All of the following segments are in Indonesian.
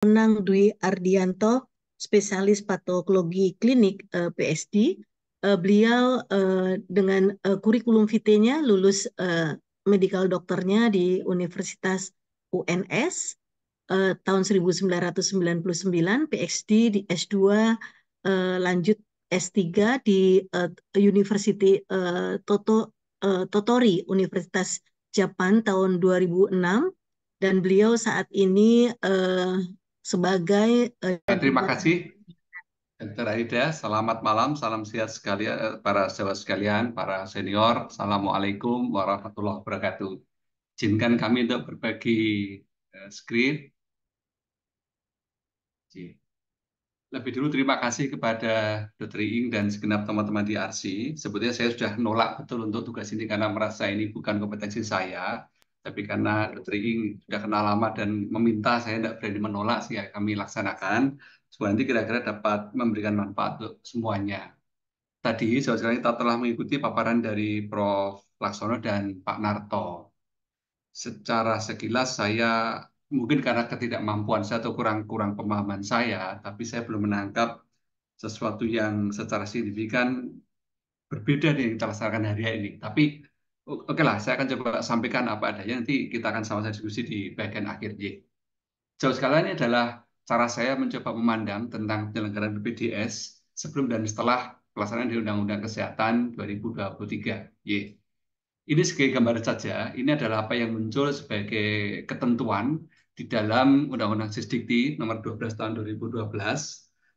Nang Dwi Ardianto, spesialis patologi klinik PSD. Beliau dengan kurikulum vitae-nya lulus medical dokternya di Universitas UNS tahun 1999, PhD di S2, lanjut S3 di University Totori, Universitas Jepang tahun 2006, dan beliau saat ini sebagai Terima kasih, Dr. Aida. Selamat malam, salam sehat sekalian, para sahabat sekalian, para senior. Assalamualaikum warahmatullahi wabarakatuh. Izinkan kami untuk berbagi screen. Lebih dulu terima kasih kepada Dr. Iing dan segenap teman-teman di RC. Sebetulnya saya sudah nolak betul untuk tugas ini karena merasa ini bukan kompetensi saya. Tapi karena Dr. Iing sudah kenal lama dan meminta, saya tidak berani menolak sih, ya kami laksanakan. Supaya nanti kira-kira dapat memberikan manfaat untuk semuanya. Tadi saudara kita telah mengikuti paparan dari Prof. Laksono dan Pak Narto. Secara sekilas saya mungkin karena ketidakmampuan saya atau kurang pemahaman saya, tapi saya belum menangkap sesuatu yang secara signifikan berbeda dengan yang kita laksanakan hari ini. Tapi oke lah, saya akan coba sampaikan apa adanya. Nanti kita akan sama-sama diskusi di bagian akhir. Jauh sekalian ini adalah cara saya mencoba memandang tentang penyelenggaraan BPJS sebelum dan setelah pelaksanaan di Undang-Undang Kesehatan 2023. Ini sebagai gambaran saja, ini adalah apa yang muncul sebagai ketentuan di dalam Undang-Undang Sisdikti nomor 12 tahun 2012.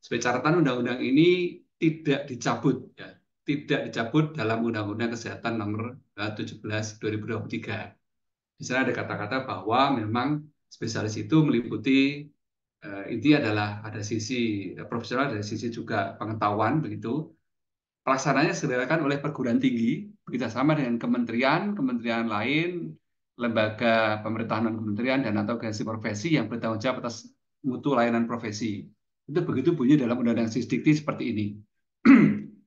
Sebagai catatan, undang-undang ini tidak dicabut, ya. Tidak dicabut dalam Undang-Undang Kesehatan nomor 17 2023. Di sana ada kata-kata bahwa memang spesialis itu meliputi inti adalah ada sisi profesional, ada sisi juga pengetahuan begitu. Pelaksananya diselenggarakan oleh perguruan tinggi bekerjasama dengan kementerian lain, lembaga pemerintahan non kementerian dan atau organisasi profesi yang bertanggung jawab atas mutu layanan profesi. Itu begitu bunyi dalam Undang-Undang Sisdikti seperti ini.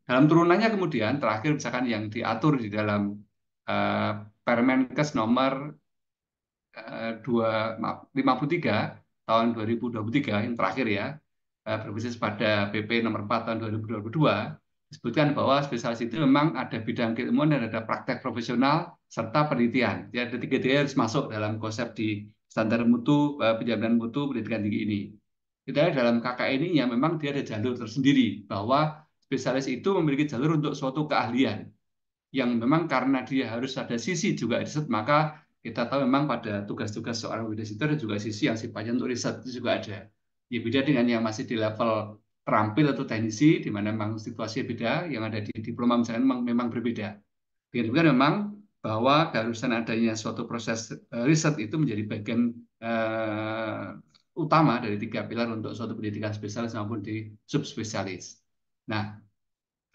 Dalam turunannya kemudian terakhir misalkan yang diatur di dalam Permenkes nomor 53 tahun 2023 yang terakhir ya, berbasis pada PP nomor 4 tahun 2022, disebutkan bahwa spesialis itu memang ada bidang keilmuan dan ada praktek profesional serta penelitian. Ya, ada tiga-tiga harus masuk dalam konsep di standar mutu penjaminan mutu pendidikan tinggi ini. Kita dalam KKN ini ya memang dia ada jalur tersendiri bahwa spesialis itu memiliki jalur untuk suatu keahlian yang memang karena dia harus ada sisi juga riset, maka kita tahu memang pada tugas-tugas seorang widodo itu ada juga sisi yang sifatnya untuk riset itu juga ada. Ya beda dengan yang masih di level terampil atau teknisi, di mana memang situasinya beda, yang ada di diploma misalnya memang berbeda. Dengan memang bahwa keharusan adanya suatu proses riset itu menjadi bagian utama dari tiga pilar untuk suatu pendidikan spesialis maupun di subspesialis. Nah,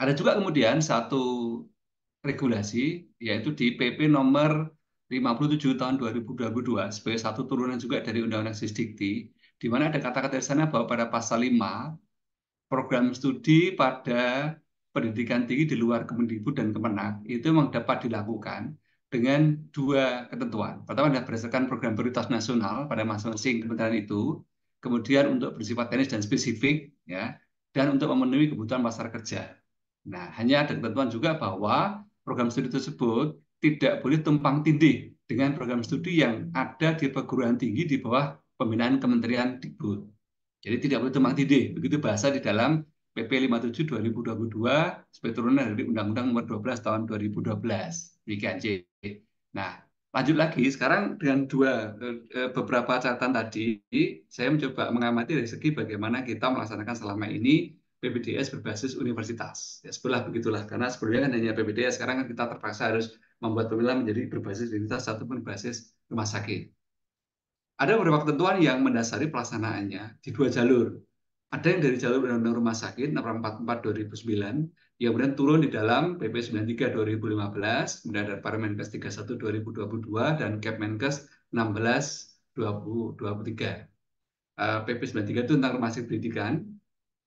ada juga kemudian satu regulasi, yaitu di PP nomor 57 tahun 2022 sebagai satu turunan juga dari Undang-Undang Sisdikti, di mana ada kata-kata di sana bahwa pada pasal 5, program studi pada pendidikan tinggi di luar Kemendikbud dan Kemenak itu memang dapat dilakukan dengan dua ketentuan. Pertama adalah berdasarkan program prioritas nasional pada masing-masing kementerian itu, kemudian untuk bersifat teknis dan spesifik, ya, dan untuk memenuhi kebutuhan pasar kerja. Nah, hanya ada ketentuan juga bahwa program studi tersebut tidak boleh tumpang tindih dengan program studi yang ada di perguruan tinggi di bawah pembinaan Kementerian Dikbud. Jadi tidak boleh tumpang tindih. Begitu bahasa di dalam PP 57 2022 sebagai turunan dari Undang-Undang Nomor 12 Tahun 2012. Demikian, C. Nah, lanjut lagi sekarang dengan beberapa catatan tadi, saya mencoba mengamati dari segi bagaimana kita melaksanakan selama ini PPDS berbasis universitas. Ya, sebelah begitulah, karena sebelumnya kan hanya PPDS, sekarang kan kita terpaksa harus membuat pemilihan menjadi berbasis universitas ataupun berbasis rumah sakit. Ada beberapa ketentuan yang mendasari pelaksanaannya di dua jalur. Ada yang dari jalur Undang-Undang Rumah Sakit Nomor 44 2009, yang kemudian turun di dalam PP 93 2015, kemudian ada Permenkes 31 2022 dan Kepmenkes 16 2023. PP 93 itu tentang rumah sakit pendidikan,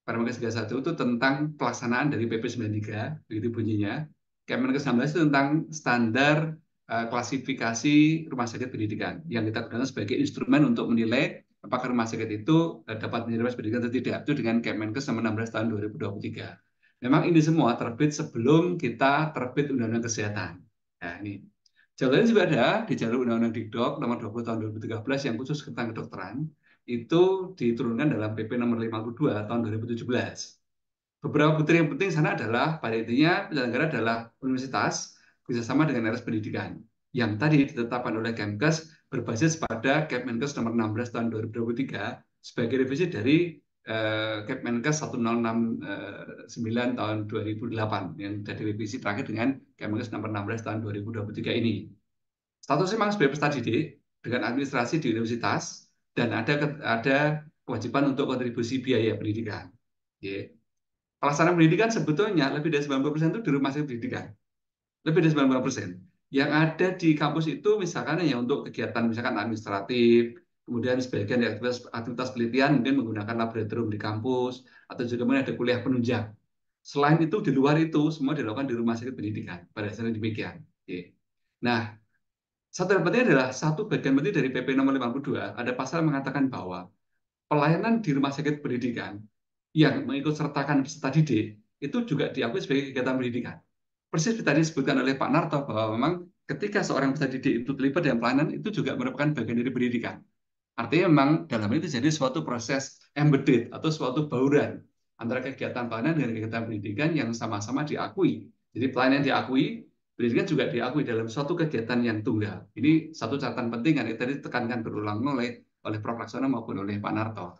Permenkes 31 itu tentang pelaksanaan dari PP 93, begitu bunyinya. Kemenkes 16 itu tentang standar klasifikasi rumah sakit pendidikan yang kita gunakan sebagai instrumen untuk menilai apakah rumah sakit itu dapat menerima pendidikan atau tidak. Itu dengan Kemenkes nomor 16 tahun 2023. Memang ini semua terbit sebelum kita terbit Undang-Undang Kesehatan. Nah, ini. Jalur lain juga ada di jalur Undang-Undang Dikdok nomor 20 tahun 2013 yang khusus tentang kedokteran. Itu diturunkan dalam PP nomor 52 tahun 2017. Beberapa bukti yang penting sana adalah pada intinya penyelenggara adalah universitas bekerjasama dengan dinas pendidikan yang tadi ditetapkan oleh Kemkes berbasis pada Kepmenkes nomor 16 tahun 2023 sebagai revisi dari Kepmenkes 1069 tahun 2008 yang sudah direvisi terakhir dengan Kepmenkes nomor 16 tahun 2023 ini. Statusnya memang sebagai peserta didik dengan administrasi di universitas dan ada kewajiban untuk kontribusi biaya pendidikan. Yeah. Pelaksanaan pendidikan sebetulnya lebih dari 90% itu di rumah sakit pendidikan. Lebih dari 90%. Yang ada di kampus itu misalkan ya untuk kegiatan misalkan administratif, kemudian sebagian dari aktivitas penelitian mungkin menggunakan laboratorium di kampus, atau juga mungkin ada kuliah penunjang. Selain itu, di luar itu, semua dilakukan di rumah sakit pendidikan. Pada dasarnya demikian. Oke. Nah, satu yang penting adalah satu bagian penting dari PP nomor 52, ada pasal yang mengatakan bahwa pelayanan di rumah sakit pendidikan yang mengikut sertakan peserta didik itu juga diakui sebagai kegiatan pendidikan. Persis tadi disebutkan oleh Pak Narto bahwa memang ketika seorang peserta didik itu terlibat dalam pelayanan itu juga merupakan bagian dari pendidikan. Artinya memang dalam ini terjadi suatu proses embedded atau suatu bauran antara kegiatan pelayanan dengan kegiatan pendidikan yang sama-sama diakui. Jadi pelayanan diakui, pendidikan juga diakui dalam suatu kegiatan yang tunggal. Ini satu catatan penting yang tadi ditekankan berulang oleh Prof. Laksono maupun oleh Pak Narto.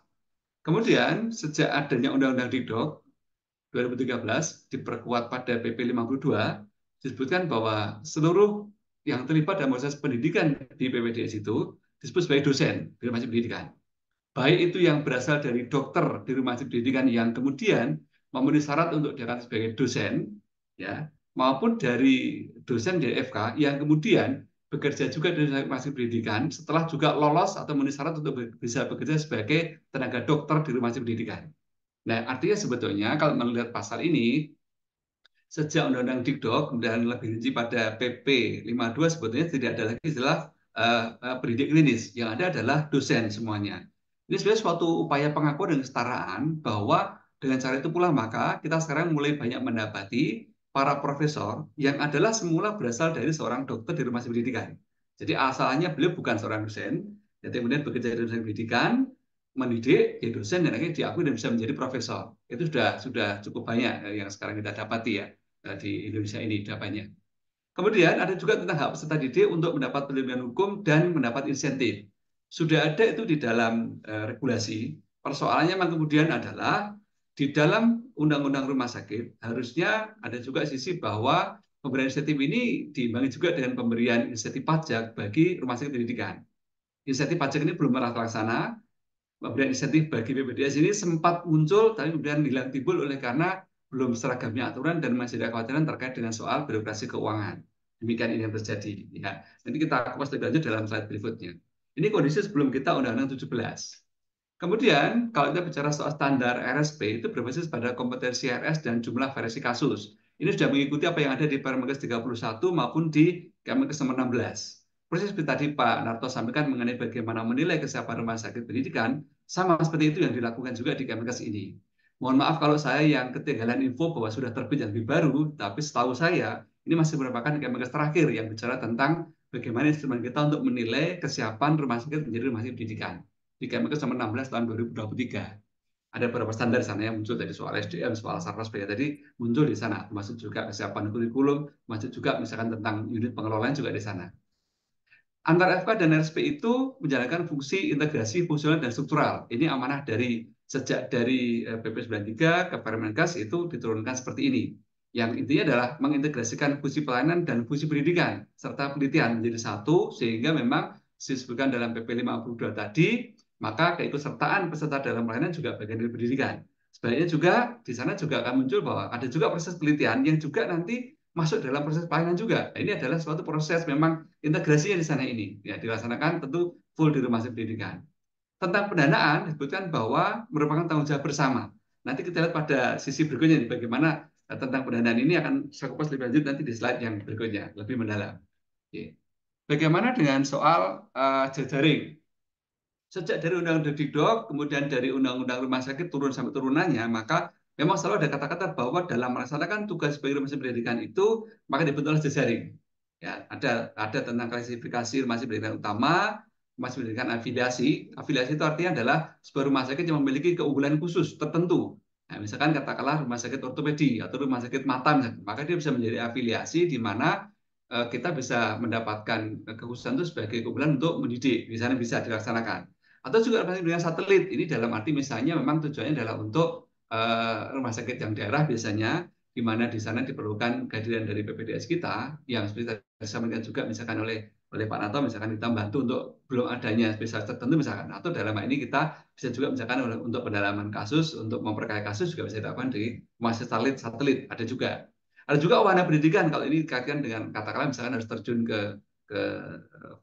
Kemudian sejak adanya Undang-Undang Dikdok 2013 diperkuat pada PP 52 disebutkan bahwa seluruh yang terlibat dalam proses pendidikan di PPDS itu disebut sebagai dosen di rumah sakit pendidikan. Baik itu yang berasal dari dokter di rumah sakit pendidikan yang kemudian memenuhi syarat untuk diangkat sebagai dosen, ya, maupun dari dosen dari FK yang kemudian bekerja juga di rumah sakit pendidikan setelah juga lolos atau memenuhi syarat untuk bisa bekerja sebagai tenaga dokter di rumah sakit pendidikan. Nah, artinya sebetulnya kalau melihat pasal ini, sejak Undang-Undang Dikdok dan lebih rinci pada PP 52 sebetulnya tidak ada lagi istilah pendidik klinis. Yang ada adalah dosen semuanya. Ini sebenarnya suatu upaya pengakuan dan kesetaraan bahwa dengan cara itu pula maka kita sekarang mulai banyak mendapati para profesor yang adalah semula berasal dari seorang dokter di rumah sakit pendidikan. Jadi asalnya beliau bukan seorang dosen, jadi kemudian bekerja di rumah sakit pendidikan, mendidik, jadi dosen dan akhirnya diakui dan bisa menjadi profesor. Itu sudah cukup banyak yang sekarang kita dapati ya di Indonesia ini sudah banyak. Kemudian ada juga tentang hak peserta didik untuk mendapat perlindungan hukum dan mendapat insentif. Sudah ada itu di dalam regulasi. Persoalannya memang kemudian adalah di dalam Undang-Undang Rumah Sakit harusnya ada juga sisi bahwa pemberian insentif ini diimbangi juga dengan pemberian insentif pajak bagi rumah sakit pendidikan. Insentif pajak ini belum pernah terlaksana. Pemberian insentif bagi BPDS ini sempat muncul, tapi kemudian hilang timbul oleh karena belum seragamnya aturan dan masih ada kekhawatiran terkait dengan soal birokrasi keuangan. Demikian ini yang terjadi. Ya. Nanti kita kupas lebih lanjut dalam slide berikutnya. Ini kondisi sebelum kita Undang-Undang 17. Kemudian, kalau kita bicara soal standar RSP, itu berbasis pada kompetensi RS dan jumlah versi kasus. Ini sudah mengikuti apa yang ada di Permenkes 31 maupun di Kemenkes nomor 16. Proses seperti tadi Pak Narto sampaikan mengenai bagaimana menilai kesiapan rumah sakit pendidikan, sama seperti itu yang dilakukan juga di Kemenkes ini. Mohon maaf kalau saya yang ketinggalan info bahwa sudah terbit yang lebih baru, tapi setahu saya ini masih merupakan Kemenkes terakhir yang bicara tentang bagaimana instrumen kita untuk menilai kesiapan rumah sakit menjadi rumah sakit pendidikan di Kemenkes nomor 16 tahun 2023. Ada beberapa standar di sana yang muncul dari soal SDM, soal sarnas tadi muncul di sana, termasuk juga kesiapan kurikulum, termasuk juga misalkan tentang unit pengelolaan juga di sana. Antar FK dan RSP itu menjalankan fungsi integrasi fungsional dan struktural. Ini amanah dari sejak dari PP 93 ke Permenkes itu diturunkan seperti ini. Yang intinya adalah mengintegrasikan fungsi pelayanan dan fungsi pendidikan serta penelitian menjadi satu sehingga memang disebutkan dalam PP 52 tadi, maka keikutsertaan peserta dalam pelayanan juga bagian dari pendidikan. Sebaliknya juga di sana juga akan muncul bahwa ada juga proses penelitian yang juga nanti masuk dalam proses pelayanan juga. Nah, ini adalah suatu proses memang integrasinya di sana ini ya dilaksanakan tentu full di rumah sakit pendidikan. Tentang pendanaan disebutkan bahwa merupakan tanggung jawab bersama. Nanti kita lihat pada sisi berikutnya nih, bagaimana tentang pendanaan ini akan saya kupas lebih lanjut nanti di slide yang berikutnya lebih mendalam. Oke. Bagaimana dengan soal jejaring? sejak dari Undang-Undang Dikdok, kemudian dari Undang-Undang Rumah Sakit turun sampai turunannya, maka memang selalu ada kata-kata bahwa dalam melaksanakan tugas sebagai rumah sakit pendidikan itu maka dibentuk oleh jejaring. Ya, ada tentang klasifikasi rumah sakit pendidikan utama, rumah sakit pendidikan afiliasi. Afiliasi itu artinya adalah sebuah rumah sakit yang memiliki keunggulan khusus tertentu. Nah, misalkan katakanlah rumah sakit ortopedi atau rumah sakit mata, misalkan, maka dia bisa menjadi afiliasi di mana kita bisa mendapatkan kekhususan itu sebagai keunggulan untuk mendidik, misalnya bisa dilaksanakan. Atau juga rumah sakit dengan satelit, ini dalam arti misalnya memang tujuannya adalah untuk rumah sakit yang daerah biasanya, di mana di sana diperlukan kehadiran dari PPDS kita, yang seperti tadi disampaikan juga misalkan oleh Pak Nato, misalkan kita bantu untuk belum adanya spesialis tertentu misalkan, atau dalam hal ini kita bisa juga misalkan untuk pendalaman kasus, untuk memperkaya kasus juga bisa dilakukan di rumah sakit satelit, ada juga. Ada juga wahana pendidikan, kalau ini dikaitkan dengan katakanlah misalkan harus terjun ke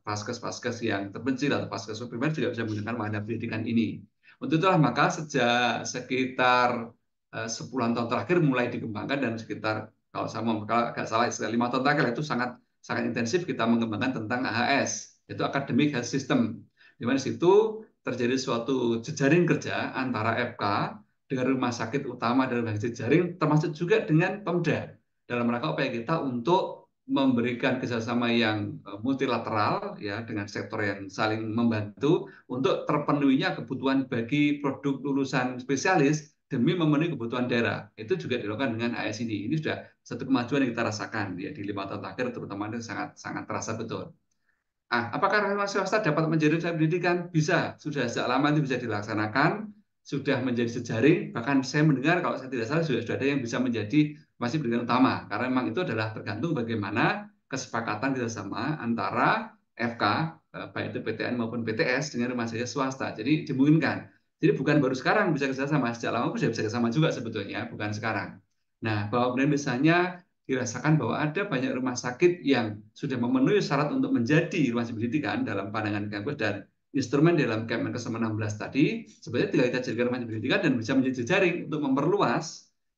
vaskes-vaskes yang terpencil atau vaskes primer juga bisa menggunakan wahana pendidikan ini. Untuk itulah maka sejak sekitar 10 tahun terakhir mulai dikembangkan dan sekitar kalau agak salah sekitar 5 tahun terakhir itu sangat sangat intensif kita mengembangkan tentang AHS, yaitu Academic Health System, di mana situ terjadi suatu jejaring kerja antara FK dengan rumah sakit utama dan rumah sakit jejaring, termasuk juga dengan Pemda dalam rangka upaya kita untuk memberikan kerjasama yang multilateral ya dengan sektor yang saling membantu untuk terpenuhinya kebutuhan bagi produk lulusan spesialis demi memenuhi kebutuhan daerah. Itu juga dilakukan dengan AS ini. Ini sudah satu kemajuan yang kita rasakan ya di 5 tahun terakhir, terutama itu sangat sangat terasa betul. Apakah rumah swasta dapat menjadi pusat pendidikan? Bisa, sudah sejak lama itu bisa dilaksanakan, sudah menjadi jejaring. Bahkan saya mendengar kalau saya tidak salah sudah ada yang bisa menjadi masih pendidikan utama, karena memang itu adalah tergantung bagaimana kesepakatan kerjasama antara FK, baik itu PTN maupun PTS dengan rumah sakit swasta. Jadi dimungkinkan. Jadi bukan baru sekarang bisa kerjasama, sejak lama sudah bisa kerjasama juga sebetulnya, bukan sekarang. Nah, bahwa kemudian misalnya dirasakan bahwa ada banyak rumah sakit yang sudah memenuhi syarat untuk menjadi rumah sakit pendidikan dalam pandangan Kemenkes dan instrumen dalam Kemenkes 16 tadi, sebenarnya tinggal kita jadikan rumah sakit pendidikan dan bisa menjadi jejaring untuk memperluas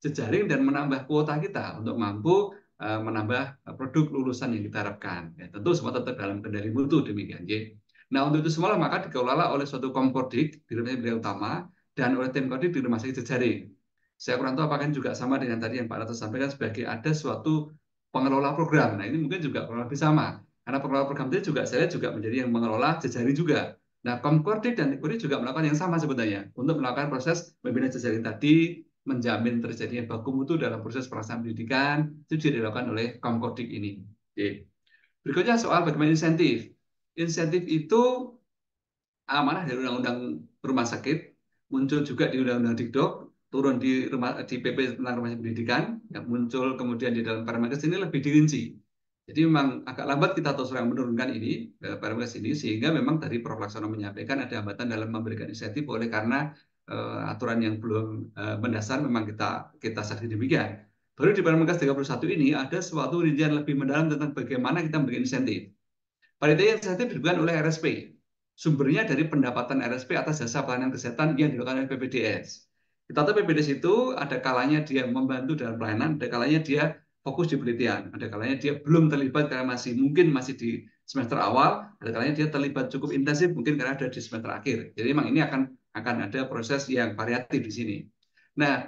jejaring dan menambah kuota kita untuk mampu menambah produk lulusan yang kita harapkan. Ya, tentu semua tetap dalam kendali mutu demikian. Ya. Nah, untuk itu semua maka dikelola oleh suatu kompodik di rumah sakit utama dan oleh tim kodik di rumah sakit jejaring. Saya kurang tahu apakah ini juga sama dengan tadi yang Pak Ratu sampaikan sebagai ada suatu pengelola program. Nah, ini mungkin juga kurang lebih sama. Karena pengelola program itu juga saya juga menjadi yang mengelola jejaring juga. Nah, Komkordik dan Tikuri juga melakukan yang sama sebenarnya untuk melakukan proses pembinaan jejaring tadi, menjamin terjadinya baku mutu dalam proses pelaksanaan pendidikan, itu dilakukan oleh Komkordik ini. Oke. Berikutnya soal bagaimana insentif. Insentif itu amanah dari Undang-Undang Rumah Sakit, muncul juga di Undang-Undang Dikdok, turun di PP tentang rumah sakit pendidikan, yang muncul kemudian di dalam Permenkes ini lebih dirinci. Jadi memang agak lambat kita terus yang menurunkan ini Permenkes ini, sehingga memang tadi Prof. Laksono menyampaikan ada hambatan dalam memberikan insentif oleh karena aturan yang belum mendasar memang kita sadari demikian. Baru di Permenkes 31 ini ada suatu rincian lebih mendalam tentang bagaimana kita memberikan insentif. Panitia insentif diberikan oleh RSP. Sumbernya dari pendapatan RSP atas jasa pelayanan kesehatan yang dilakukan oleh PPDS. Kita tahu PPDS itu ada kalanya dia membantu dalam pelayanan, ada kalanya dia fokus di penelitian, ada kalanya dia belum terlibat karena mungkin masih di semester awal, ada kalanya dia terlibat cukup intensif mungkin karena ada di semester akhir. Jadi memang ini akan ada proses yang variatif di sini. Nah,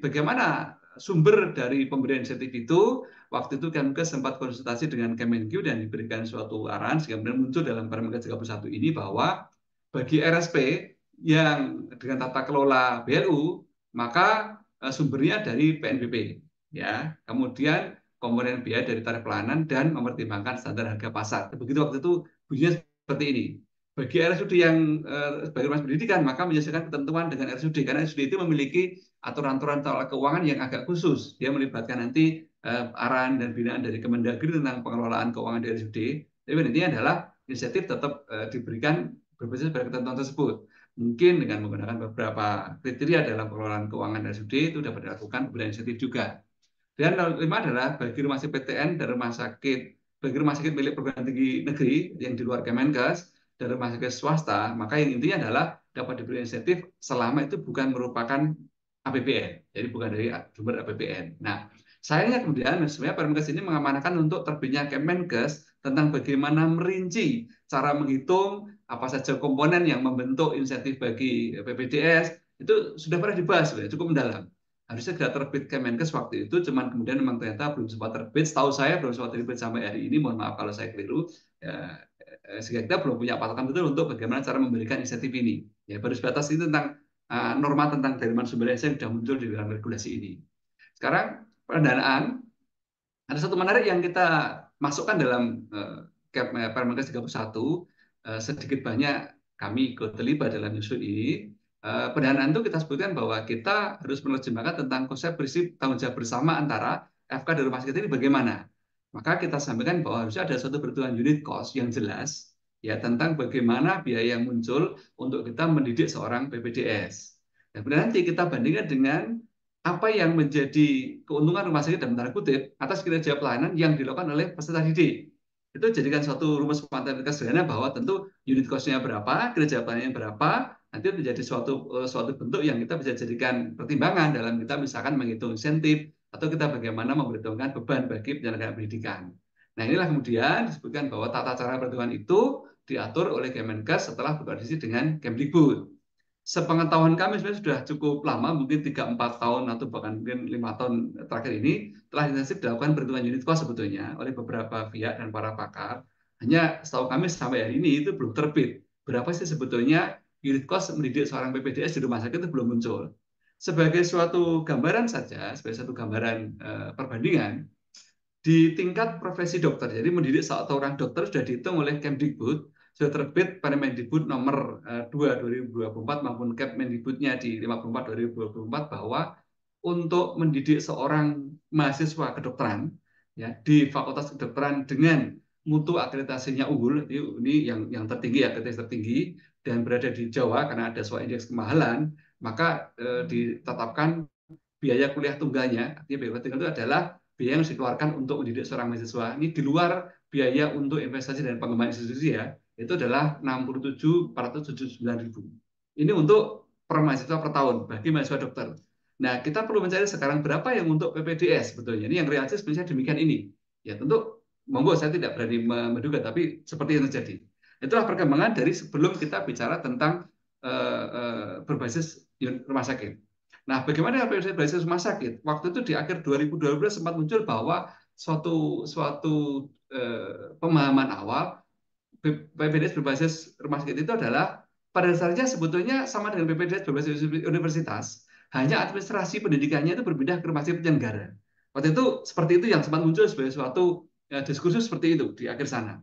bagaimana sumber dari pemberian insentif itu? Waktu itu Kemenkes sempat konsultasi dengan Kemenkyu dan diberikan suatu arahan sehingga kemudian muncul dalam Permenkes 31 ini bahwa bagi RSP yang dengan tata kelola BLU maka sumbernya dari PNBP ya. Kemudian komponen biaya dari tarif pelayanan dan mempertimbangkan standar harga pasar. Begitu waktu itu bunyinya seperti ini. Bagi RSUD yang sebagai rumah pendidikan maka menyesuaikan ketentuan dengan RSUD karena RSUD itu memiliki aturan-aturan tata keuangan yang agak khusus. Dia melibatkan nanti arahan dan binaan dari Kemendagri tentang pengelolaan keuangan di RSUD. Tapi intinya adalah inisiatif tetap diberikan berbasis pada ketentuan tersebut. Mungkin dengan menggunakan beberapa kriteria dalam pengelolaan keuangan RSUD itu dapat dilakukan pemberian insentif juga. Dan kelima adalah bagi rumah sakit PTN dan bagi rumah sakit milik perguruan tinggi negeri yang di luar Kemenkes dan rumah sakit swasta, maka yang intinya adalah dapat diberi insentif selama itu bukan merupakan APBN, jadi bukan dari sumber APBN. Nah, sayangnya kemudian sebenarnya Permenkes ini mengamanahkan untuk terbitnya Kemenkes tentang bagaimana merinci cara menghitung apa saja komponen yang membentuk insentif bagi PPDS, itu sudah pernah dibahas, cukup mendalam. Harusnya segera terbit Kemenkes waktu itu, cuman kemudian memang ternyata belum sempat terbit. Setahu saya belum sempat terbit sampai hari ini, mohon maaf kalau saya keliru. Ya, sehingga kita belum punya patokan betul untuk bagaimana cara memberikan insentif ini. Ya, baru sebatas ini tentang norma tentang dari mana sumber daya yang sudah muncul di dalam regulasi ini. Sekarang pendanaan, ada satu menarik yang kita masukkan dalam Permenkes 31, sedikit banyak kami ikut terlibat dalam isu ini. Pendanaan itu kita sebutkan bahwa kita harus menerjemahkan tentang konsep prinsip tanggung jawab bersama antara FK dan rumah sakit ini bagaimana. Maka kita sampaikan bahwa harusnya ada suatu perhitungan unit cost yang jelas ya tentang bagaimana biaya yang muncul untuk kita mendidik seorang PPDS. Dan kemudian nanti kita bandingkan dengan apa yang menjadi keuntungan rumah sakit dalam tanda kutip atas kinerja pelayanan yang dilakukan oleh peserta didik. Itu jadikan suatu rumus matematika sederhana bahwa tentu unit cost-nya berapa, kinerja pelayanannya berapa, nanti menjadi suatu bentuk yang kita bisa jadikan pertimbangan dalam kita misalkan menghitung insentif atau kita bagaimana memperhitungkan beban bagi penyelenggara pendidikan. Nah, inilah kemudian disebutkan bahwa tata cara perhitungan itu diatur oleh Kemenkes setelah berkoordinasi dengan Kemdikbud. Sepengetahuan kami sebenarnya sudah cukup lama, mungkin 3-4 tahun atau bahkan mungkin 5 tahun terakhir ini telah intensif dilakukan perhitungan unit cost sebetulnya oleh beberapa pihak dan para pakar. Hanya setahu kami sampai hari ini itu belum terbit. Berapa sih sebetulnya unit cost mendidik seorang PPDS di rumah sakit itu belum muncul. Sebagai suatu gambaran saja, sebagai satu gambaran perbandingan, di tingkat profesi dokter. Jadi mendidik seorang dokter sudah dihitung oleh Kemdikbud, sudah terbit Permendikbud nomor 2 2024 maupun Kemendikbudnya di 54 2024 bahwa untuk mendidik seorang mahasiswa kedokteran ya di Fakultas Kedokteran dengan mutu akreditasinya unggul, ini yang tertinggi, akreditasi tertinggi dan berada di Jawa karena ada sebuah indeks kemahalan, maka ditetapkan biaya kuliah tunggalnya, artinya biaya kuliah tunggal itu adalah biaya yang dikeluarkan untuk mendidik seorang mahasiswa. Ini di luar biaya untuk investasi dan pengembangan institusi ya, itu adalah 67.479.000. Ini untuk per mahasiswa per tahun bagi mahasiswa dokter. Nah, kita perlu mencari sekarang berapa yang untuk PPDS sebetulnya. Ini yang realistis sebenarnya demikian ini. Ya, tentu monggo saya tidak berani menduga, tapi seperti yang terjadi. Itulah perkembangan dari sebelum kita bicara tentang berbasis rumah sakit. Nah, bagaimana berbasis rumah sakit? Waktu itu di akhir 2012 sempat muncul bahwa suatu pemahaman awal PPDS berbasis rumah sakit itu adalah pada dasarnya sebetulnya sama dengan PPDS berbasis universitas, hanya administrasi pendidikannya itu berpindah ke rumah sakit penyelenggara. Waktu itu seperti itu yang sempat muncul sebagai suatu diskursus seperti itu di akhir sana.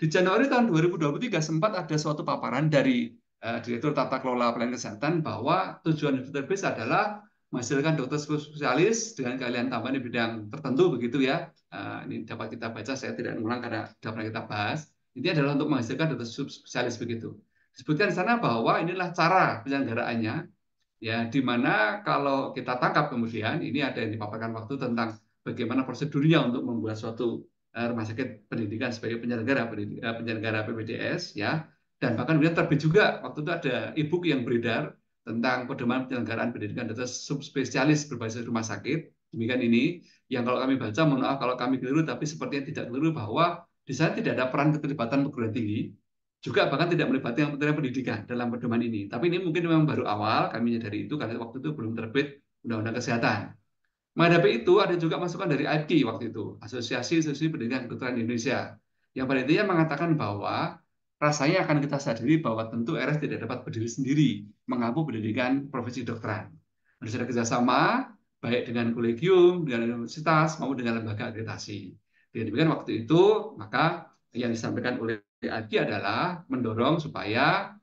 Di Januari tahun 2023 sempat ada suatu paparan dari Direktur Tata Kelola Pelayanan Kesehatan bahwa tujuan database adalah menghasilkan dokter spesialis dengan keahlian tambahan di bidang tertentu begitu ya. Ini dapat kita baca, saya tidak mengulang karena sudah pernah kita bahas. Ini adalah untuk menghasilkan dokter spesialis begitu. Disebutkan di sana bahwa inilah cara penyelenggaraannya, ya di mana kalau kita tangkap kemudian ini ada yang dipaparkan waktu tentang bagaimana prosedurnya untuk membuat suatu rumah sakit pendidikan sebagai penyelenggara PPDS ya, dan bahkan kemudian terbit juga waktu itu ada e-book yang beredar tentang pedoman penyelenggaraan pendidikan dokter subspesialis berbasis rumah sakit. Demikian ini yang kalau kami baca, mohon maaf kalau kami keliru, tapi sepertinya tidak keliru bahwa di sana tidak ada peran keterlibatan perguruan tinggi, juga bahkan tidak melibatkan Kementerian Pendidikan dalam pedoman ini. Tapi ini mungkin memang baru awal, kami menyadari itu karena waktu itu belum terbit Undang-Undang Kesehatan. Menghadapi itu ada juga masukan dari AIPKI waktu itu, Asosiasi Institusi Pendidikan Kedokteran Indonesia, yang pada intinya mengatakan bahwa rasanya akan kita sadari bahwa tentu RS tidak dapat berdiri sendiri mengampu pendidikan profesi kedokteran. Harus ada kerjasama baik dengan kolegium, dengan universitas maupun dengan lembaga akreditasi. Dengan demikian waktu itu maka yang disampaikan oleh AIPKI adalah mendorong supaya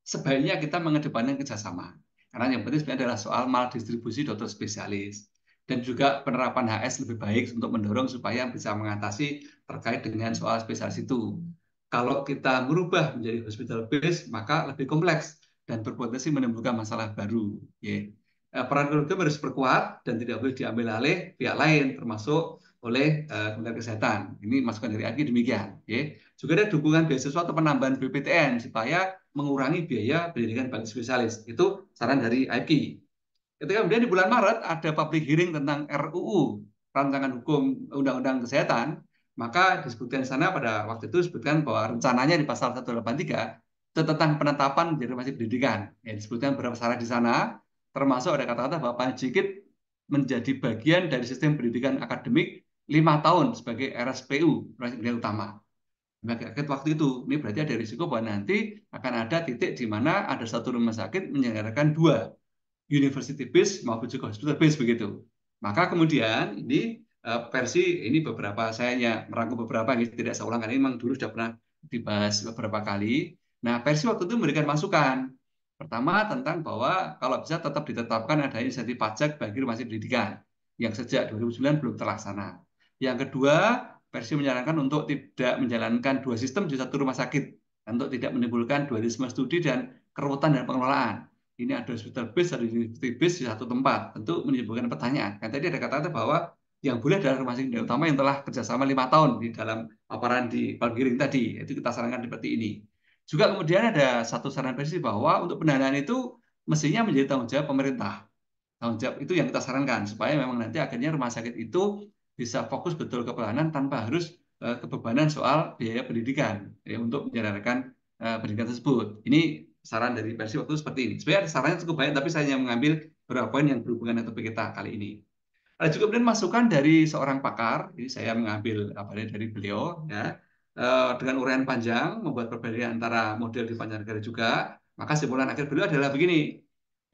sebaiknya kita mengedepankan kerjasama. Karena yang penting sebenarnya adalah soal maldistribusi dokter spesialis. Dan juga penerapan HS lebih baik untuk mendorong supaya bisa mengatasi terkait dengan soal spesialis itu. Kalau kita merubah menjadi hospital base, maka lebih kompleks dan berpotensi menimbulkan masalah baru. Peran keluarga harus berkuat dan tidak boleh diambil alih pihak lain, termasuk oleh Kementerian Kesehatan. Ini masukan dari AGI demikian. Juga ada dukungan beasiswa atau penambahan BPTN supaya mengurangi biaya pendidikan bagi spesialis. Itu saran dari AIPKI. Ketika kemudian di bulan Maret ada public hearing tentang RUU, Rancangan Hukum Undang-Undang Kesehatan, Maka disebutkan di sana pada waktu itu disebutkan bahwa rencananya di pasal 183 itu tentang penetapan menjadi rumah sakit pendidikan. Ya, disebutkan beberapa syarat di sana, termasuk ada kata-kata bahwa Panjikit menjadi bagian dari sistem pendidikan akademik 5 tahun sebagai RSPU, rumah sakit pendidikan utama. Nah, waktu itu, ini berarti ada risiko bahwa nanti akan ada titik di mana ada satu rumah sakit menyelenggarakan dua university base maupun juga hospital base begitu. Maka kemudian ini versi ini beberapa saya hanya merangkum beberapa yang tidak saya ulang karena ini memang dulu sudah pernah dibahas beberapa kali. Nah, versi waktu itu memberikan masukan. Pertama tentang bahwa kalau bisa tetap ditetapkan ada insentif pajak bagi rumah sakit pendidikan yang sejak 2009 belum terlaksana. Yang kedua, versi menyarankan untuk tidak menjalankan dua sistem di satu rumah sakit, untuk tidak menimbulkan dualisme studi dan keruwetan dan pengelolaan. Ini ada hospital base, ada university base di satu tempat. Tentu menimbulkan pertanyaan. Kan tadi ada kata-kata bahwa yang boleh adalah rumah sakit utama yang telah kerjasama 5 tahun di dalam paparan di Palgiring tadi. Itu kita sarankan seperti ini. Juga kemudian ada satu saran versi bahwa untuk pendanaan itu mestinya menjadi tanggung jawab pemerintah. Tanggung jawab itu yang kita sarankan supaya memang nanti akhirnya rumah sakit itu bisa fokus betul ke pelayanan tanpa harus kebebanan soal biaya pendidikan ya, untuk menjalankan pendidikan tersebut. Ini saran dari versi waktu seperti ini. Sebenarnya sarannya cukup banyak, tapi saya hanya mengambil beberapa poin yang berhubungan dengan topik kita kali ini. Ada juga kemudian masukan dari seorang pakar, jadi saya mengambil apa dari beliau ya, dengan uraian panjang, membuat perbedaan antara model di Banjarnegara juga. Maka simpulan akhir beliau adalah begini,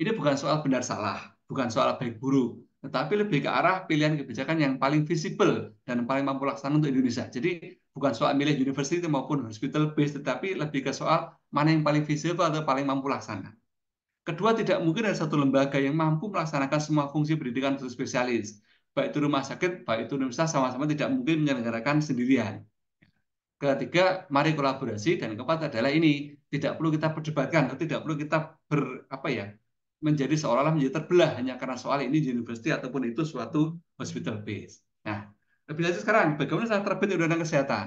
ini bukan soal benar salah, bukan soal baik buruk, tetapi lebih ke arah pilihan kebijakan yang paling visible dan paling mampu laksana untuk Indonesia. Jadi bukan soal milih university maupun hospital based, tetapi lebih ke soal mana yang paling visible atau paling mampu laksana. Kedua, tidak mungkin ada satu lembaga yang mampu melaksanakan semua fungsi pendidikan untuk spesialis. Baik itu rumah sakit, baik itu universitas, sama-sama tidak mungkin menyelenggarakan sendirian. Ketiga, mari kolaborasi, dan keempat adalah ini tidak perlu kita perdebatkan, atau tidak perlu kita apa ya, menjadi seolah-olah menjadi terbelah hanya karena soal ini di university ataupun itu suatu hospital base. Nah, lebih lanjut sekarang, bagaimana setelah terbit Undang-Undang Kesehatan?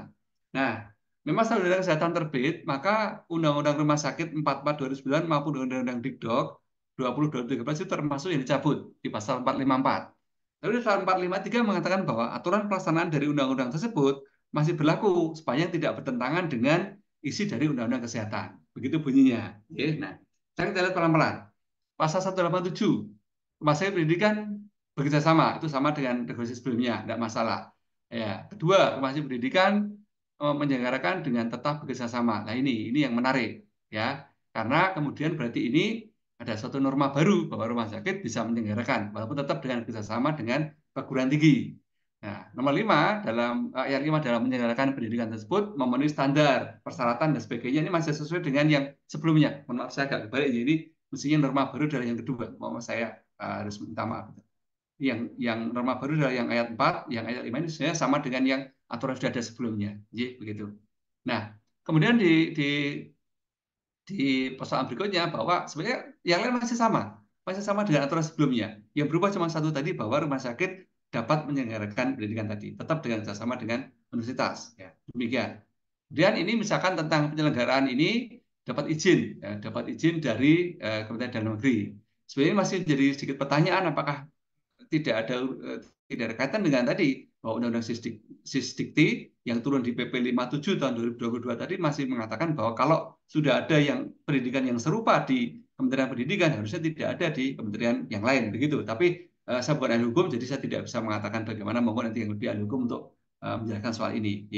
Nah, memang setelah Undang-Undang Kesehatan terbit, maka Undang-Undang Rumah Sakit 44 2009 maupun Undang-Undang Dikdok 20 2013 itu termasuk yang dicabut di pasal 454. Lalu pasal 453 mengatakan bahwa aturan pelaksanaan dari undang-undang tersebut masih berlaku sepanjang tidak bertentangan dengan isi dari Undang-Undang Kesehatan. Begitu bunyinya. Oke, nah, sekarang kita lihat pelan-pelan. Pasal 187, rumah sakit pendidikan bekerja sama, itu sama dengan regulasi sebelumnya, tidak masalah. Ya, kedua, rumah sakit pendidikan menyelenggarakan dengan tetap bekerja sama. Nah, ini yang menarik, ya, karena kemudian berarti ini ada suatu norma baru bahwa rumah sakit bisa menyelenggarakan, walaupun tetap dengan kerjasama dengan perguruan tinggi. Nah, nomor 5 dalam ayat 5 dalam menyelenggarakan pendidikan tersebut memenuhi standar, persyaratan dan sebagainya ini masih sesuai dengan yang sebelumnya. Mohon maaf saya agak kebalik, jadi mestinya norma baru adalah yang kedua. Mohon maaf saya harus minta maaf. Yang norma baru adalah yang ayat 4, yang ayat 5 ini sebenarnya sama dengan yang aturan sudah ada sebelumnya. Jadi begitu. Nah, kemudian di persoalan berikutnya bahwa sebenarnya yang lain masih sama dengan aturan sebelumnya. Yang berubah cuma satu tadi bahwa rumah sakit dapat menyelenggarakan pendidikan tadi, tetap dengan kerjasama dengan universitas. Ya, demikian. Kemudian ini misalkan tentang penyelenggaraan ini dapat izin, ya, dapat izin dari Kementerian Dalam Negeri. Sebenarnya masih jadi sedikit pertanyaan apakah tidak ada tidak ada kaitan dengan tadi bahwa Undang-Undang Sisdikti yang turun di PP 57 tahun 2022 tadi masih mengatakan bahwa kalau sudah ada yang pendidikan yang serupa di Kementerian Pendidikan harusnya tidak ada di kementerian yang lain begitu. Tapi saya bukan ahli hukum jadi saya tidak bisa mengatakan bagaimana maupun nanti yang lebih ahli hukum untuk menjelaskan soal ini.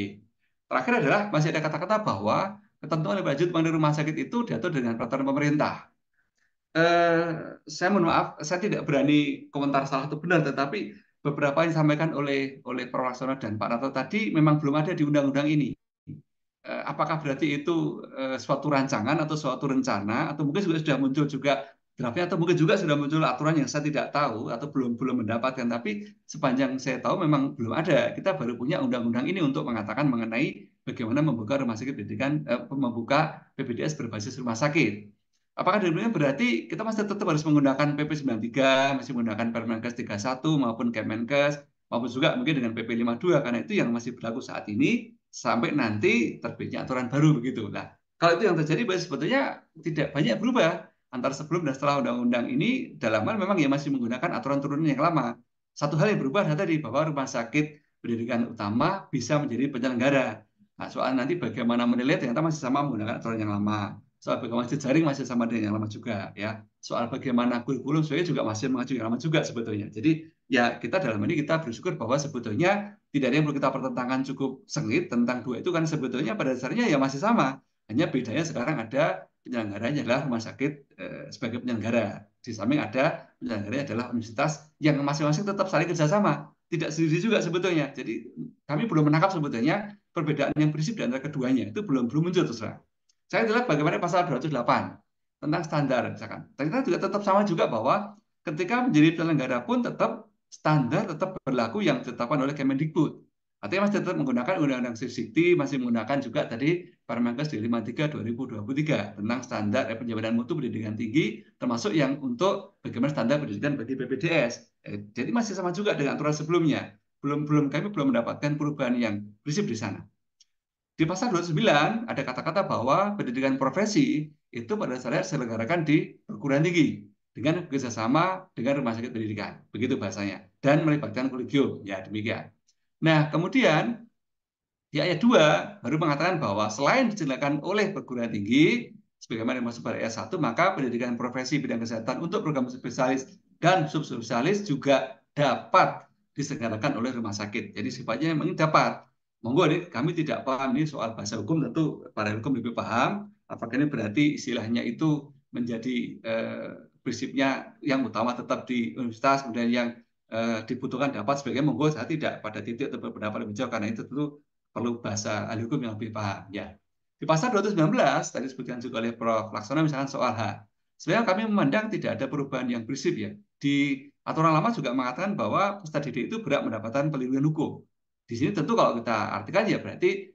Terakhir adalah masih ada kata-kata bahwa ketentuan lebih lanjut mengenai rumah sakit itu diatur dengan peraturan pemerintah. Saya mohon maaf, saya tidak berani komentar salah atau benar, tetapi beberapa yang disampaikan oleh Prof. Laksono dan Pak Narto tadi memang belum ada di undang-undang ini. Apakah berarti itu suatu rancangan atau suatu rencana, atau mungkin sudah muncul juga draftnya, atau mungkin juga sudah muncul aturan yang saya tidak tahu atau belum mendapatkan. Tapi sepanjang saya tahu memang belum ada. Kita baru punya undang-undang ini untuk mengatakan mengenai bagaimana membuka rumah sakit pendidikan, membuka PPDS berbasis rumah sakit. Apakah demikian berarti kita masih tetap harus menggunakan PP 93, masih menggunakan Permenkes 31 maupun Kemenkes, maupun juga mungkin dengan PP 52 karena itu yang masih berlaku saat ini sampai nanti terbitnya aturan baru begitu. Nah, kalau itu yang terjadi sebetulnya tidak banyak berubah antara sebelum dan setelah undang-undang ini dalam hal memang ya masih menggunakan aturan turunan yang lama. Satu hal yang berubah adalah tadi bahwa rumah sakit pendidikan utama bisa menjadi penyelenggara. Nah, soal nanti bagaimana menilai ternyata masih sama menggunakan aturan yang lama. Soal bagaimana jejaring masih sama dengan yang lama juga ya. Soal bagaimana kurikulum sebenarnya juga masih mengacu yang lama juga sebetulnya. Jadi ya kita dalam ini kita bersyukur bahwa sebetulnya tidak ada yang perlu kita pertentangkan cukup sengit tentang dua itu kan sebetulnya pada dasarnya ya masih sama. Hanya bedanya sekarang ada penyelenggaranya adalah rumah sakit sebagai penyelenggara. Di samping ada penyelenggaranya adalah universitas yang masing-masing tetap saling kerjasama. Tidak sendiri juga sebetulnya. Jadi kami belum menangkap sebetulnya perbedaan yang prinsip di antara keduanya. Itu belum muncul terus terang. Saya lihat bagaimana pasal 208 tentang standar misalkan. Ternyata juga tetap sama juga bahwa ketika menjadi penyelenggara pun tetap standar tetap berlaku yang ditetapkan oleh Kemendikbud. Artinya masih tetap menggunakan Undang-Undang Sisdikti, masih menggunakan juga tadi Permenkes di 53 2023 tentang standar penjaminan mutu pendidikan tinggi, termasuk yang untuk bagaimana standar pendidikan bagi BPJS. Jadi masih sama juga dengan aturan sebelumnya. Kami belum mendapatkan perubahan yang prinsip di sana. Di pasal 29 ada kata-kata bahwa pendidikan profesi itu pada dasarnya diselenggarakan di perguruan tinggi dengan kerjasama dengan rumah sakit pendidikan. Begitu bahasanya. Dan melibatkan kolegium. Ya, demikian. Nah, kemudian di ayat 2 baru mengatakan bahwa selain diselenggarakan oleh perguruan tinggi, sebagaimana dimaksud pada ayat 1, maka pendidikan profesi bidang kesehatan untuk program spesialis dan subspesialis juga dapat diselenggarakan oleh rumah sakit. Jadi sifatnya memang dapat. Monggo nih, kami tidak paham ini soal bahasa hukum, tentu para hukum lebih paham. Apakah ini berarti istilahnya itu menjadi prinsipnya yang utama tetap di universitas, kemudian yang dibutuhkan dapat sebagai monggo, saya tidak pada titik atau berpendapat lebih jauh karena itu tentu perlu bahasa ahli hukum yang lebih paham ya. Di pasal 219 tadi disebutkan juga oleh Prof. Laksono misalkan soal hak. Sebenarnya kami memandang tidak ada perubahan yang prinsip ya. Di aturan lama juga mengatakan bahwa peserta didik itu berhak mendapatkan perlindungan hukum. Di sini tentu kalau kita artikan ya berarti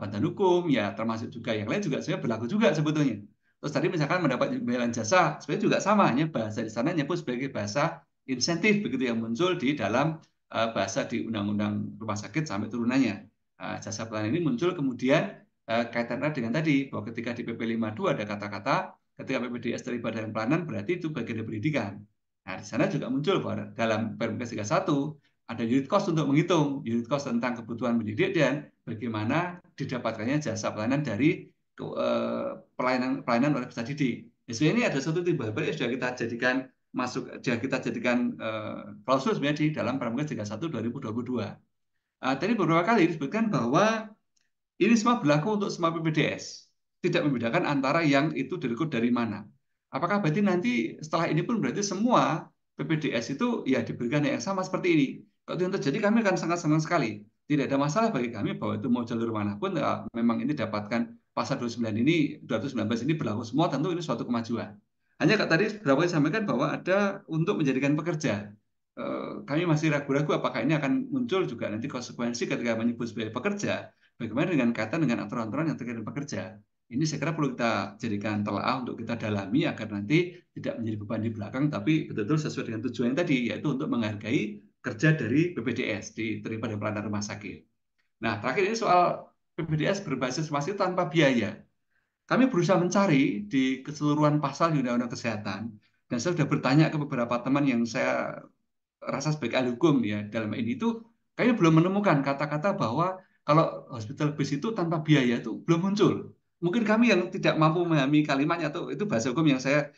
bantuan hukum ya termasuk juga yang lain juga sebenarnya berlaku juga sebetulnya. Terus tadi misalkan mendapat imbalan jasa sebenarnya juga sama, hanya bahasa di sana nyebut sebagai bahasa insentif begitu yang muncul di dalam bahasa di Undang-Undang Rumah Sakit sampai turunannya. Jasa pelayanan ini muncul kemudian kaitan dengan tadi bahwa ketika di PP 52 ada kata-kata ketika PPDS terlibat dalam pelayanan berarti itu bagian dari pendidikan. Nah, di sana juga muncul bahwa dalam Permenkes 31 ada unit cost untuk menghitung unit cost tentang kebutuhan pendidik dan bagaimana didapatkannya jasa pelayanan dari pelayanan oleh peserta didik. Ya, sebenarnya ini ada satu timbal balik yang sudah kita jadikan klausul sebenarnya di dalam Permenkes 31 2022. Tadi beberapa kali disebutkan bahwa ini semua berlaku untuk semua PPDS. Tidak membedakan antara yang itu direkrut dari mana. Apakah berarti nanti setelah ini pun berarti semua PPDS itu ya diberikan yang sama seperti ini? Kalau itu yang terjadi kami akan sangat senang sekali. Tidak ada masalah bagi kami bahwa itu mau jalur manapun memang ini dapatkan pasal 29 ini 219 ini berlaku semua, tentu ini suatu kemajuan. Hanya tadi beberapa kali disampaikan bahwa ada untuk menjadikan pekerja. Kami masih ragu-ragu apakah ini akan muncul juga nanti konsekuensi ketika menyebut sebagai pekerja. Bagaimana dengan kaitan dengan aturan-aturan yang terkait dengan pekerja? Ini saya kira perlu kita jadikan telaah untuk kita dalami agar nanti tidak menjadi beban di belakang, tapi betul-betul sesuai dengan tujuan yang tadi, yaitu untuk menghargai kerja dari BPJS diterima di pelayanan rumah sakit. Nah, terakhir ini soal BPJS berbasis masih tanpa biaya. Kami berusaha mencari di keseluruhan pasal di Undang-Undang Kesehatan, dan saya sudah bertanya ke beberapa teman yang saya rasa sebagai ahli hukum ya dalam ini itu kayaknya belum menemukan kata-kata bahwa kalau hospital base itu tanpa biaya itu belum muncul. Mungkin kami yang tidak mampu memahami kalimatnya atau itu bahasa hukum yang saya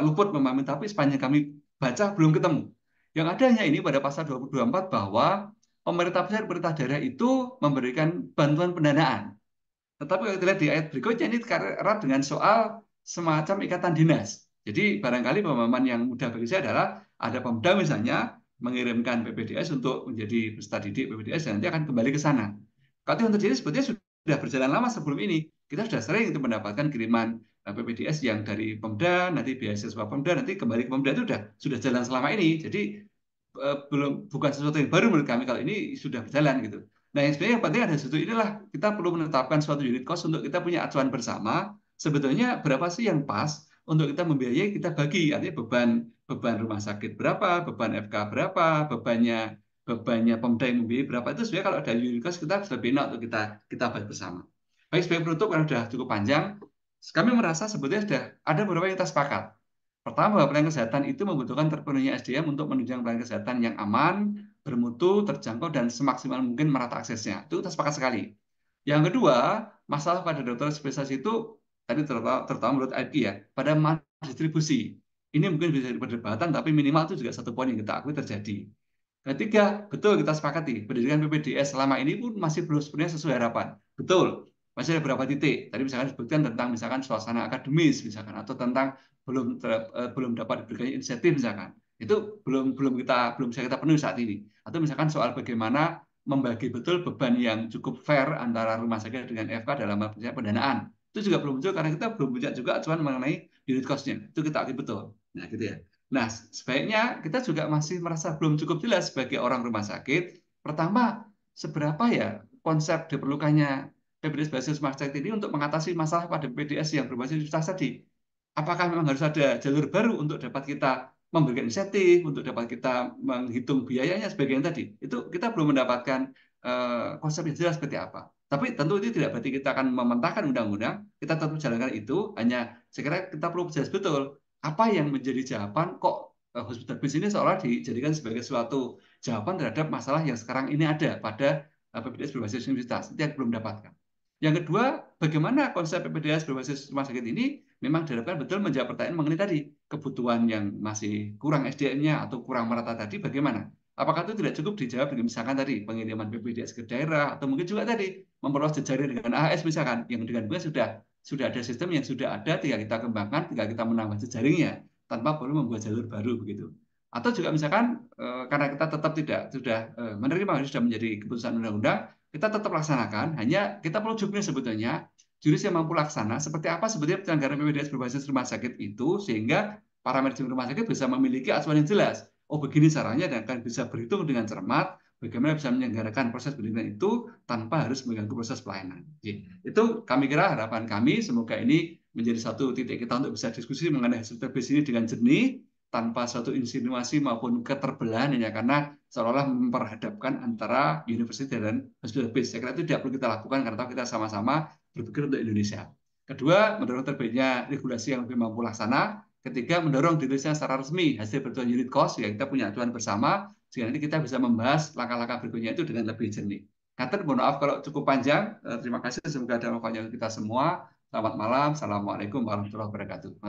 luput memahami, tapi sepanjang kami baca belum ketemu. Yang ada hanya ini pada pasal 224 bahwa pemerintah pusat, pemerintah daerah itu memberikan bantuan pendanaan. Tetapi kalau kita lihat di ayat berikutnya ini erat dengan soal semacam ikatan dinas. Jadi barangkali pemahaman yang mudah bagi saya adalah ada Pemda misalnya mengirimkan PPDS untuk menjadi peserta didik PPDS dan nanti akan kembali ke sana. Kalau yang terjadi sebetulnya sudah berjalan lama sebelum ini. Kita sudah sering itu mendapatkan kiriman PPDS yang dari Pemda, nanti beasiswa Pemda, nanti kembali ke Pemda itu sudah jalan selama ini. Jadi bukan sesuatu yang baru menurut kami kalau ini sudah berjalan gitu. Nah, yang sebenarnya yang penting ada satu inilah kita perlu menetapkan suatu unit cost untuk kita punya acuan bersama. Sebetulnya berapa sih yang pas untuk kita membiayai, kita bagi, artinya beban rumah sakit berapa, beban FK berapa, bebannya Pemda yang membiayai berapa, itu sebenarnya kalau ada unit cost kita lebih enak untuk kita bahas bersama. Baik, sebagai penutup karena sudah cukup panjang, kami merasa sebetulnya sudah ada beberapa yang kita sepakat. Pertama, bahwa pelayanan kesehatan itu membutuhkan terpenuhnya SDM untuk menunjang pelayanan kesehatan yang aman, bermutu, terjangkau, dan semaksimal mungkin merata aksesnya. Itu kita sepakat sekali. Yang kedua, masalah pada dokter spesialis itu tadi terutama menurut IP ya, pada distribusi. Ini mungkin bisa diperdebatan, tapi minimal itu juga satu poin yang kita akui terjadi. Ketiga, betul kita sepakati, pendidikan PPDS selama ini pun masih belum sebenarnya sesuai harapan. Betul, masih ada beberapa titik. Tadi misalkan disebutkan tentang misalkan suasana akademis misalkan, atau tentang belum dapat diberikan insentif misalkan. Itu belum bisa kita penuhi saat ini. Atau misalkan soal bagaimana membagi betul beban yang cukup fair antara rumah sakit dengan FK dalam pendanaan. Itu juga belum muncul karena kita belum punya juga acuan mengenai unit cost-nya. Itu kita akui betul. Nah, gitu ya. Nah, sebaiknya kita juga masih merasa belum cukup jelas sebagai orang rumah sakit. Pertama, seberapa ya konsep diperlukannya PPDS berbasis rumah sakit ini untuk mengatasi masalah pada PPDS yang berbasis universitas tadi. Apakah memang harus ada jalur baru untuk dapat kita memberikan insentif, untuk dapat kita menghitung biayanya sebagainya tadi? Itu kita belum mendapatkan konsep yang jelas seperti apa. Tapi tentu itu tidak berarti kita akan mementahkan undang-undang, kita tetap jalankan itu, hanya saya kira kita perlu jelas betul apa yang menjadi jawaban kok hospital base ini seolah dijadikan sebagai suatu jawaban terhadap masalah yang sekarang ini ada pada PPDS berbasis universitas. Itu yang belum dapatkan. Yang kedua, bagaimana konsep PPDS berbasis rumah sakit ini memang diharapkan betul menjawab pertanyaan mengenai tadi kebutuhan yang masih kurang SDM-nya atau kurang merata tadi bagaimana? Apakah itu tidak cukup dijawab dengan misalkan tadi pengiriman PPDS ke daerah atau mungkin juga tadi memperluas jejaring dengan AHS misalkan yang dengan sudah ada sistem yang sudah ada, tinggal kita kembangkan, tinggal kita menambah jejaringnya tanpa perlu membuat jalur baru begitu. Atau juga misalkan karena kita tetap tidak sudah menerima sudah menjadi keputusan undang-undang, kita tetap laksanakan. Hanya kita perlu juknis sebetulnya jurus yang mampu laksana seperti apa sebetulnya penyelenggaraan PPDS berbasis rumah sakit itu sehingga para manajemen rumah sakit bisa memiliki acuan yang jelas. Oh begini caranya dan akan bisa berhitung dengan cermat bagaimana bisa menyelenggarakan proses pendidikan itu tanpa harus mengganggu proses pelayanan. Itu kami kira harapan kami, semoga ini menjadi satu titik kita untuk bisa diskusi mengenai hasil terbit ini dengan jernih, tanpa suatu insinuasi maupun keterbelahan ya karena seolah-olah memperhadapkan antara universitas dan hospital base. Saya kira itu tidak perlu kita lakukan karena kita sama-sama berpikir untuk Indonesia. Kedua, mendorong terbitnya regulasi yang lebih mampu laksana. Ketiga, mendorong dirilisnya secara resmi hasil perhitungan unit cost yang kita punya acuan bersama sehingga nanti kita bisa membahas langkah-langkah berikutnya itu dengan lebih jernih. Kater, mohon maaf kalau cukup panjang. Terima kasih. Semoga ada manfaatnya kita semua. Selamat malam. Assalamualaikum warahmatullahi wabarakatuh.